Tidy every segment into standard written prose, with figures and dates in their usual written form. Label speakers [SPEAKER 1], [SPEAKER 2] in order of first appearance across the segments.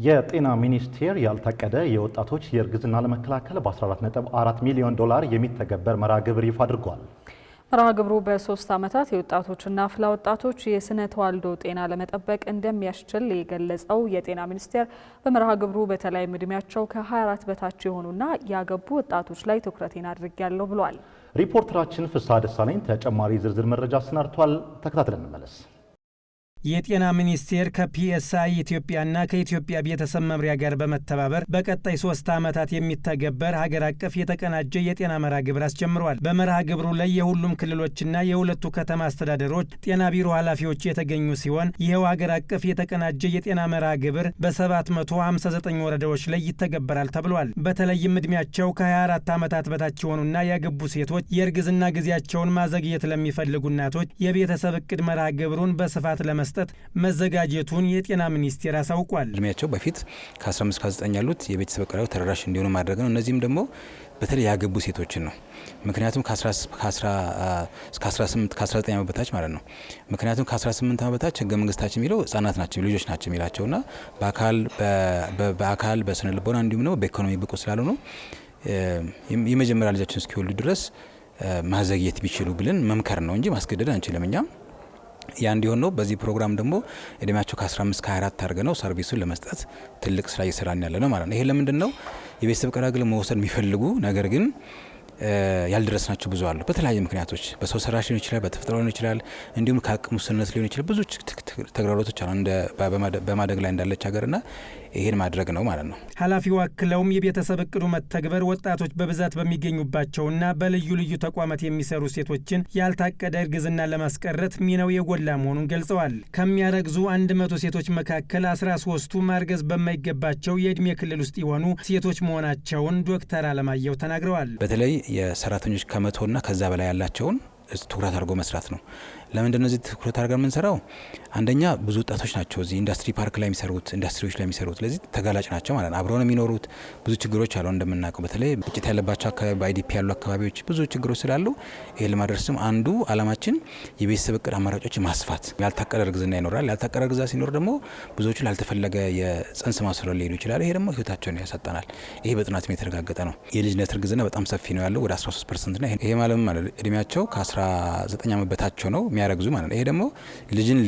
[SPEAKER 1] የጤና ሚኒስቴር ያልታቀደ የወጣቶች የእርግዝና ለመከላከል በ14.4 ሚሊዮን ዶላር የሚተገበር መርሃ ግብር ይፋ አድርጓል።
[SPEAKER 2] መርሃ ግብሩ በ3 ዓመታት የወጣቶችና አፍላ ወጣቶች የስነ ተዋልዶ ጤና ለመጠበቅ እንደሚያስችል የገለጸው የጤና ሚኒስቴር በመርሃ ግብሩ በተለይም ዕድሜያቸው ከ24 በታች የሆኑና ያገቡ ወጣቶች ላይ ትኩረቴን አድርጌያለሁ ብሏል።
[SPEAKER 1] ሪፖርተራችን ፍስሐ ደሳለኝ ተጨማሪ ዝርዝር መረጃ አሰናድቷል። ተከታትለን እንመለስ።
[SPEAKER 3] የጤና ሚኒስቴር ከፒኤስአይ ኢትዮጵያና ከኢትዮጵያ ቤተሰብ መምሪያ ጋር በመተባበር በቀጣይ 3 ዓመታት የሚተገበር ሀገር አቀፍ የተቀናጀ የጤና መርሃ ግብር አስጀምሯል። በመርሃ ግብሩ ላይ የሁሉም ክልሎችና የሁለቱ ከተማ አስተዳደሮች ጤና ቢሮ ኃላፊዎች የተገኙ ሲሆን ይኸው ሀገር አቀፍ የተቀናጀ የጤና መርሃ ግብር በ759 ወረዳዎች ላይ ይተገበራል ተብሏል። በተለይም ዕድሜያቸው ከ24 ዓመታት በታች የሆኑና ያገቡ ሴቶች የእርግዝና ጊዜያቸውን ማዘግየት ለሚፈልጉ እናቶች የቤተሰብ እቅድ መርሃ ግብሩን በስፋት ለመስጠት መዘጋጀቱን የጤና ሚኒስቴር አሳውቋል።
[SPEAKER 4] እድሜያቸው በፊት ከ15 እስከ 9 ያሉት የቤተሰብ እቅድ ተደራሽ እንዲሆኑ ማድረግ ነው። እነዚህም ደግሞ በተለይ ያገቡ ሴቶችን ነው። ምክንያቱም ከ18 ከ19 ዓመት በታች ማለት ነው። ምክንያቱም ከ18 ዓመት በታች ህገ መንግስታችን የሚለው ህጻናት ናቸው ልጆች ናቸው የሚላቸውና በአካል በስነ ልቦና እንዲሁም ነው በኢኮኖሚ ብቁ ስላልሆኑ የመጀመሪያ ልጃቸውን እስኪወልዱ ድረስ ማዘግየት ቢችሉ ብለን መምከር ነው እንጂ ማስገደድ አንችልም እኛም ያ እንዲሆን ነው። በዚህ ፕሮግራም ደግሞ እድሜያቸው ከ15 ከ24 አድርገ ነው ሰርቪሱን ለመስጠት ትልቅ ስራ እየሰራን ያለ ነው ማለት ነው። ይሄ ለምንድን ነው? የቤተሰብ እቅድ አገልግሎት መውሰድ የሚፈልጉ ነገር ግን ያልደረስናቸው ብዙ አሉ። በተለያየ ምክንያቶች በሰው ሰራሽ ሊሆን ይችላል፣ በተፈጥሮ ሊሆን ይችላል፣ እንዲሁም ከአቅም ውስንነት ሊሆን ይችላል። ብዙ ተግዳሮቶች አሉ በማደግ ላይ እንዳለች ሀገርና ይሄን ማድረግ ነው ማለት ነው።
[SPEAKER 3] ኃላፊው አክለውም የቤተሰብ እቅዱ መተግበር ወጣቶች በብዛት በሚገኙባቸውና በልዩ ልዩ ተቋማት የሚሰሩ ሴቶችን ያልታቀደ እርግዝና ለማስቀረት ሚናው የጎላ መሆኑን ገልጸዋል። ከሚያረግዙ 100 ሴቶች መካከል 13ቱ ማርገዝ በማይገባቸው የእድሜ ክልል ውስጥ የሆኑ ሴቶች መሆናቸውን ዶክተር አለማየሁ ተናግረዋል።
[SPEAKER 4] በተለይ የሰራተኞች ከመቶና ከዛ በላይ ያላቸውን ትኩረት አድርጎ መስራት ነው። ለምንድን ነው እዚህ ትኩረት አድርገን የምንሰራው? አንደኛ ብዙ ወጣቶች ናቸው እዚህ ኢንዱስትሪ ፓርክ ላይ የሚሰሩት ኢንዱስትሪዎች ላይ የሚሰሩት ለዚህ ተጋላጭ ናቸው ማለት ነው። አብረው ነው የሚኖሩት። ብዙ ችግሮች አሉ እንደምናውቀው በተለይ ግጭት ያለባቸው አካባቢ በአይዲፒ ያሉ አካባቢዎች ብዙ ችግሮች ስላሉ ይሄ ለማድረስም አንዱ አላማችን የቤተሰብ እቅድ አማራጮች ማስፋት። ያልታቀደ እርግዝና ይኖራል። ያልታቀደ እርግዝና ሲኖር ደግሞ ብዙዎቹ ላልተፈለገ የጽንስ ማስወረድ ሊሄዱ ይችላሉ። ይሄ ደግሞ ህይወታቸውን ያሳጣናል። ይሄ በጥናትም የተረጋገጠ ነው። የልጅነት እርግዝና በጣም ሰፊ ነው ያለው ወደ 13% ነው። ይሄ ማለት እድሜያቸው ከ19 ዓመት በታች ነው የሚያረግዙ ማለት ነው። ይሄ ደግሞ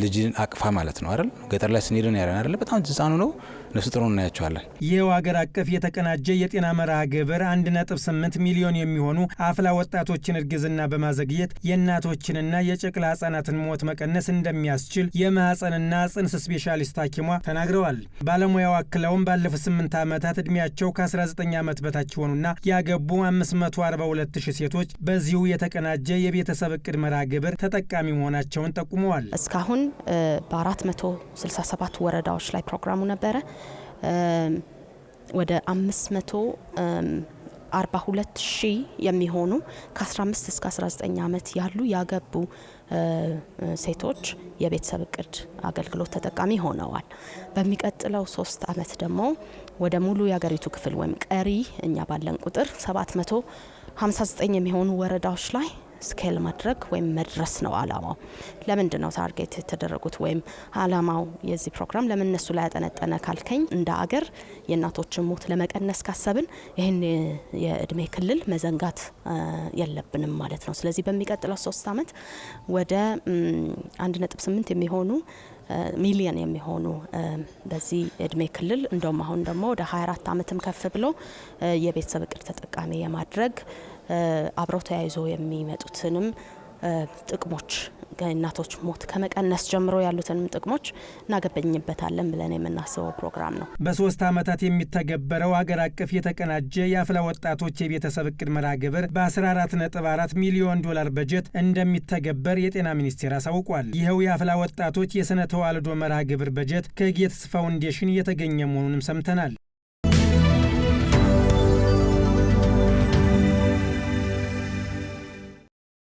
[SPEAKER 4] ልጅን አቅፋ ማለት ነው አይደል? ገጠር ላይ ስንሄድ ነው ያለን አይደል? በጣም ህፃኑ ነው ነፍስ ጥሩ እናያቸዋለን።
[SPEAKER 3] ይህ ሀገር አቀፍ የተቀናጀ የጤና መርሃ ግብር 1.8 ሚሊዮን የሚሆኑ አፍላ ወጣቶችን እርግዝና በማዘግየት የእናቶችንና የጨቅላ ህጻናትን ሞት መቀነስ እንደሚያስችል የማህፀንና ጽንስ ስፔሻሊስት ሐኪሟ ተናግረዋል። ባለሙያው አክለውም ባለፉት 8 ዓመታት እድሜያቸው ከ19 ዓመት በታች የሆኑና ያገቡ 542,000 ሴቶች በዚሁ የተቀናጀ የቤተሰብ እቅድ መርሃ ግብር ተጠቃሚ መሆናቸውን ጠቁመዋል።
[SPEAKER 5] እስካሁን በ467 ወረዳዎች ላይ ፕሮግራሙ ነበረ። ወደ 542,000 የሚሆኑ ከ15 እስከ 19 ዓመት ያሉ ያገቡ ሴቶች የቤተሰብ እቅድ አገልግሎት ተጠቃሚ ሆነዋል። በሚቀጥለው 3 ዓመት ደግሞ ወደ ሙሉ የሀገሪቱ ክፍል ወይም ቀሪ እኛ ባለን ቁጥር 759 የሚሆኑ ወረዳዎች ላይ ስኬል ማድረግ ወይም መድረስ ነው አላማው። ለምንድን ነው ታርጌት የተደረጉት ወይም አላማው የዚህ ፕሮግራም ለምን እነሱ ላይ ያጠነጠነ ካልከኝ እንደ አገር የእናቶችን ሞት ለመቀነስ ካሰብን ይህን የእድሜ ክልል መዘንጋት የለብንም ማለት ነው። ስለዚህ በሚቀጥለው 3 ዓመት ወደ 1.8 የሚሆኑ ሚሊዮን የሚሆኑ በዚህ እድሜ ክልል እንደውም አሁን ደግሞ ወደ 24 ዓመትም ከፍ ብሎ የቤተሰብ እቅድ ተጠቃሚ የማድረግ አብረው ተያይዞ የሚመጡትንም ጥቅሞች ከእናቶች ሞት ከመቀነስ ጀምሮ ያሉትንም ጥቅሞች እናገበኝበታለን ብለን የምናስበው ፕሮግራም ነው።
[SPEAKER 3] በ3 ዓመታት የሚተገበረው ሀገር አቀፍ የተቀናጀ የአፍላ ወጣቶች የቤተሰብ እቅድ መርሃ ግብር በ14.4 ሚሊዮን ዶላር በጀት እንደሚተገበር የጤና ሚኒስቴር አሳውቋል። ይኸው የአፍላ ወጣቶች የስነ ተዋልዶ መርሃ ግብር በጀት ከጌትስ ፋውንዴሽን የተገኘ መሆኑንም ሰምተናል።